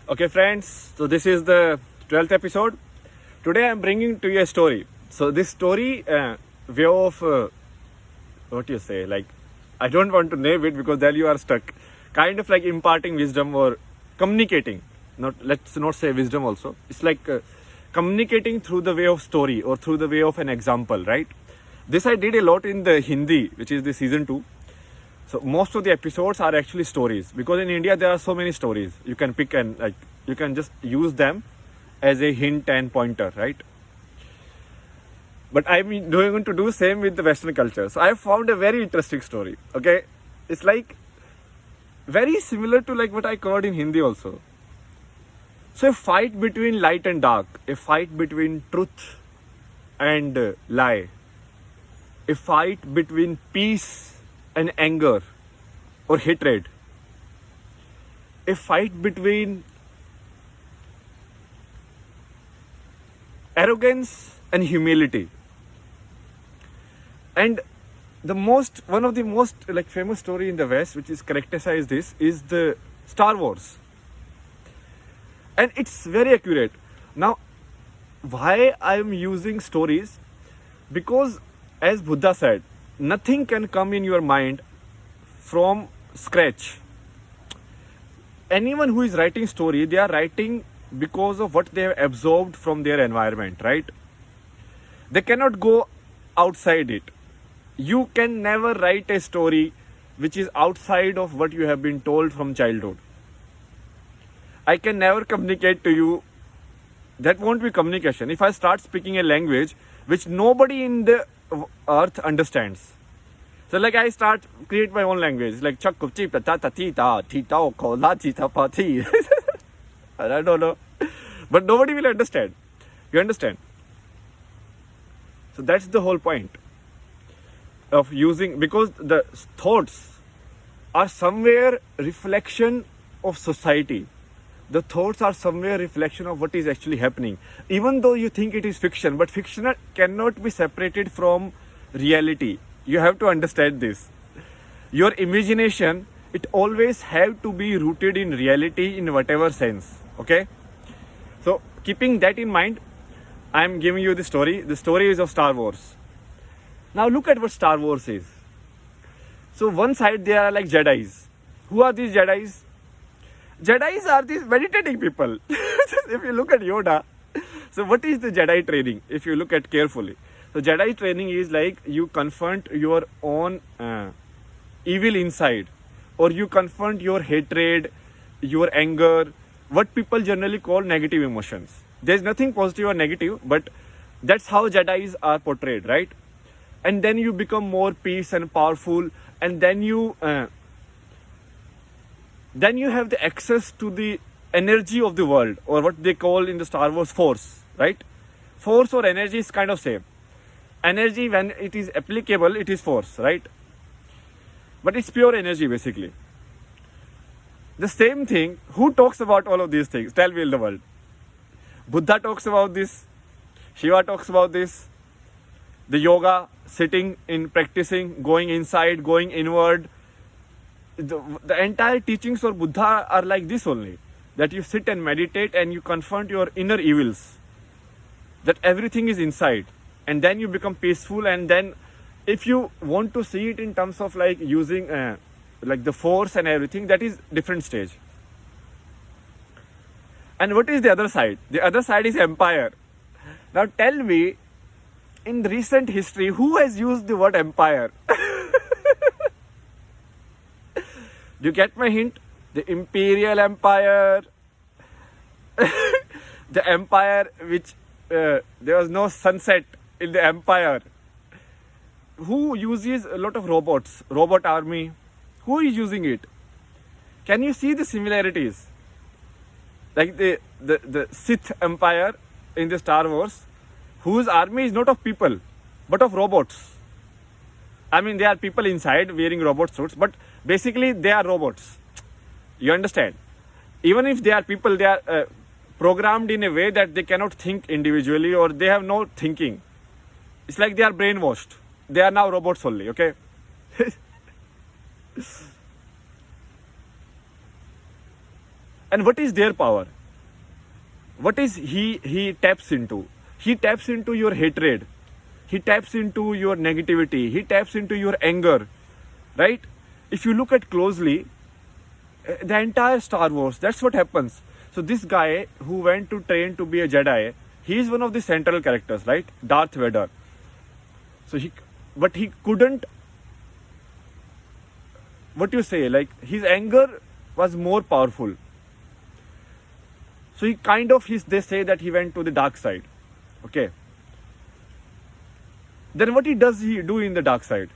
Okay, friends, so this is the 12th episode. Today I'm bringing to you a story. So, this story, way of what you say, like, I don't want to name it because then you are stuck. Kind of like imparting wisdom or communicating. Not let's not say wisdom also. It's like communicating through the way of story or through the way of an example, right? This I did a lot in the Hindi, which is the season 2. So most of the episodes are actually stories because in India there are so many stories. You can pick and like you can just use them as a hint and pointer, right? But I'm going to do same with the Western culture. So I found a very interesting story. Okay, it's like very similar to like what I covered in Hindi also. So a fight between light and dark, a fight between truth and lie, a fight between peace and anger or hatred, a fight between arrogance and humility. And one of the most like famous story in the West, which is characterized this, is the Star Wars, and it's very accurate. Now, why I am using stories? Because, as Buddha said, nothing can come in your mind from scratch. Anyone who is writing story, they are writing because of what they have absorbed from their environment, right? They cannot go outside it. You can never write a story which is outside of what you have been told from childhood. I can never communicate to you. That won't be communication. If I start speaking a language which nobody in the earth understands. So like I start create my own language, like chakku chip ta ta ti ta ti ta ko la ti ta pa ti. I don't know. But nobody will understand. You understand? So that's the whole point of using, because the thoughts are somewhere reflection of society. The thoughts are somewhere reflection of what is actually happening. Even though you think it is fiction, but fiction cannot be separated from reality. You have to understand this. Your imagination, it always have to be rooted in reality in whatever sense. Okay? So keeping that in mind, I am giving you the story. The story is of Star Wars. Now look at what Star Wars is. So one side there are like Jedis. Who are these Jedis? Jedis are these meditating people. If you look at Yoda, so what is the Jedi training? If you look at carefully, so Jedi training is like you confront your own evil inside, or you confront your hatred, your anger, what people generally call negative emotions. There's nothing positive or negative, but that's how Jedis are portrayed, right? And then you become more peace and powerful, and then you have the access to the energy of the world, or what they call in the Star Wars force, right? Force or energy is kind of same. Energy, when it is applicable, it is force, right? But it's pure energy basically. The same thing, who talks about all of these things? Tell me in the world. Buddha talks about this, Shiva talks about this, the yoga, sitting in practicing, going inside, going inward. The entire teachings of Buddha are like this only, that you sit and meditate and you confront your inner evils, that everything is inside, and then you become peaceful. And then if you want to see it in terms of like using like the force and everything, that is different stage. And what is the other side? The other side is empire. Now tell me, in recent history, who has used the word empire? Do you get my hint? The imperial empire, the empire which there was no sunset in the empire. Who uses a lot of robots, robot army? Who is using it? Can you see the similarities? Like the Sith empire in the Star Wars, whose army is not of people, but of robots. I mean, they are people inside wearing robot suits, but basically they are robots. You understand? Even if they are people, they are programmed in a way that they cannot think individually, or they have no thinking. It's like they are brainwashed. They are now robots only, okay? And what is their power? What is he taps into? He taps into your hatred. He taps into your negativity. He taps into your anger, right? If you look at closely, the entire Star Wars, that's what happens. So this guy who went to train to be a Jedi, he is one of the central characters, right? Darth Vader. So but he couldn't, what you say, like his anger was more powerful. So they say that he went to the dark side. Okay. Then what he do in the dark side?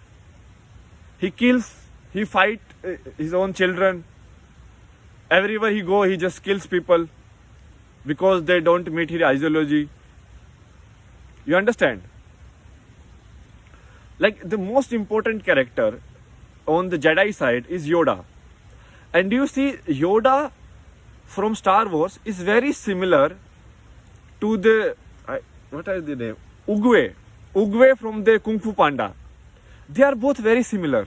He kills, he fight his own children. Everywhere he go, he just kills people because they don't meet his ideology. You understand? Like the most important character on the Jedi side is Yoda. And you see Yoda from Star Wars is very similar to the, what are the name? Oogway from the Kung Fu Panda. They are both very similar.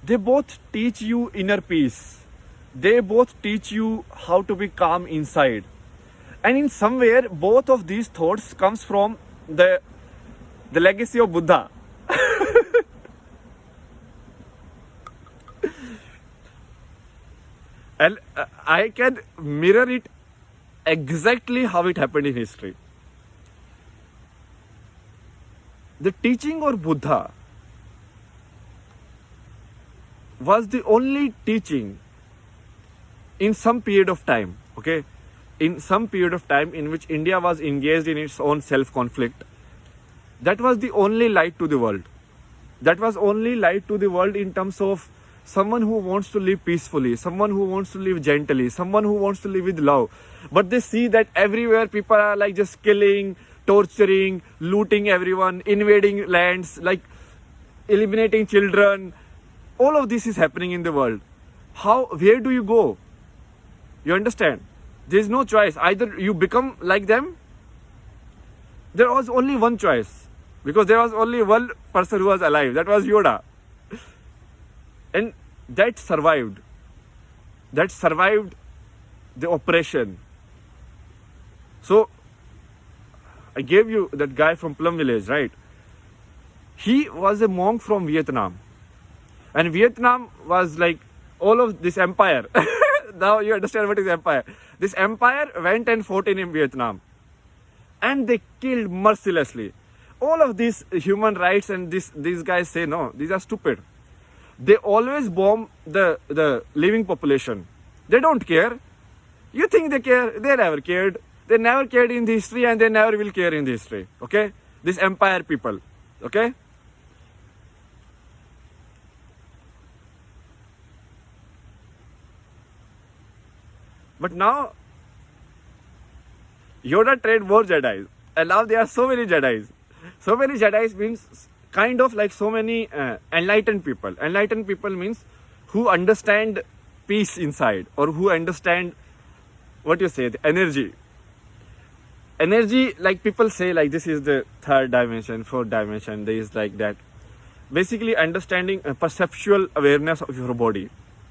They both teach you inner peace. They both teach you how to be calm inside. And in somewhere, both of these thoughts comes from the legacy of Buddha. And I can mirror it exactly how it happened in history. The teaching of Buddha was the only teaching in some period of time, okay? In some period of time in which India was engaged in its own self-conflict. That was the only light to the world. That was only light to the world in terms of someone who wants to live peacefully, someone who wants to live gently, someone who wants to live with love. But they see that everywhere people are like just killing, torturing, looting everyone, invading lands, like eliminating children. All of this is happening in the world. Where do you go? You understand? There is no choice. Either you become like them. There was only one choice. Because there was only one person who was alive. That was Yoda. And that survived. That survived the oppression. So, I gave you that guy from Plum Village, right? He was a monk from Vietnam. And Vietnam was like all of this empire. Now you understand what is empire. This empire went and fought in Vietnam. And they killed mercilessly. All of these human rights and these guys say no, these are stupid. They always bomb the living population. They don't care. You think they care? They never cared. They never cared in the history and they never will care in the history. Okay? This empire people. Okay? But now, Yoda trained more Jedis. And now there are so many Jedis. So many Jedis means kind of like so many enlightened people. Enlightened people means who understand peace inside or who understand, what you say, the energy. Energy, like people say, like this is the third dimension, fourth dimension, there is like that. Basically understanding perceptual awareness of your body.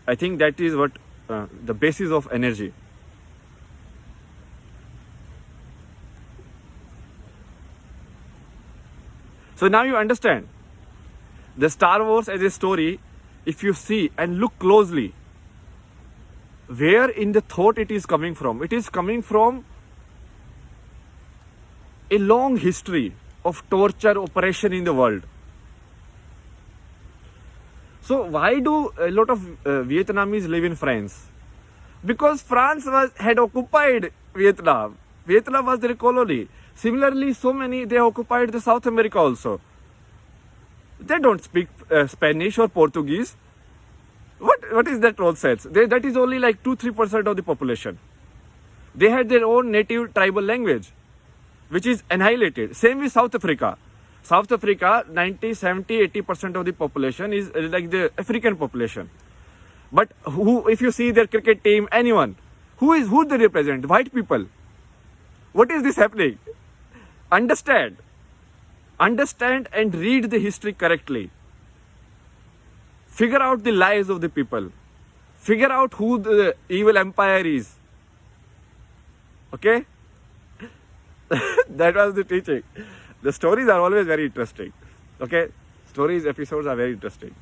I think that is what the basis of energy. So now you understand the Star Wars as a story. If you see and look closely, where in the thought it is coming from? It is coming from a long history of torture, oppression in the world. So why do a lot of Vietnamese live in France? Because France had occupied Vietnam. Vietnam was their colony. Similarly, so many, they occupied the South America also. They don't speak Spanish or Portuguese. What is that nonsense? That is only like 2-3% of the population. They had their own native tribal language, which is annihilated. Same with South Africa. South Africa, 90, 70, 80% of the population is like the African population. But if you see their cricket team, anyone, who they represent? White people. What is this happening? Understand and read the history correctly. Figure out the lies of the people. Figure out who the evil empire is. Okay? That was the teaching. The stories are always very interesting. Okay? Stories episodes are very interesting.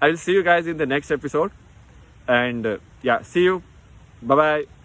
I will see you guys in the next episode. And yeah, see you. Bye bye.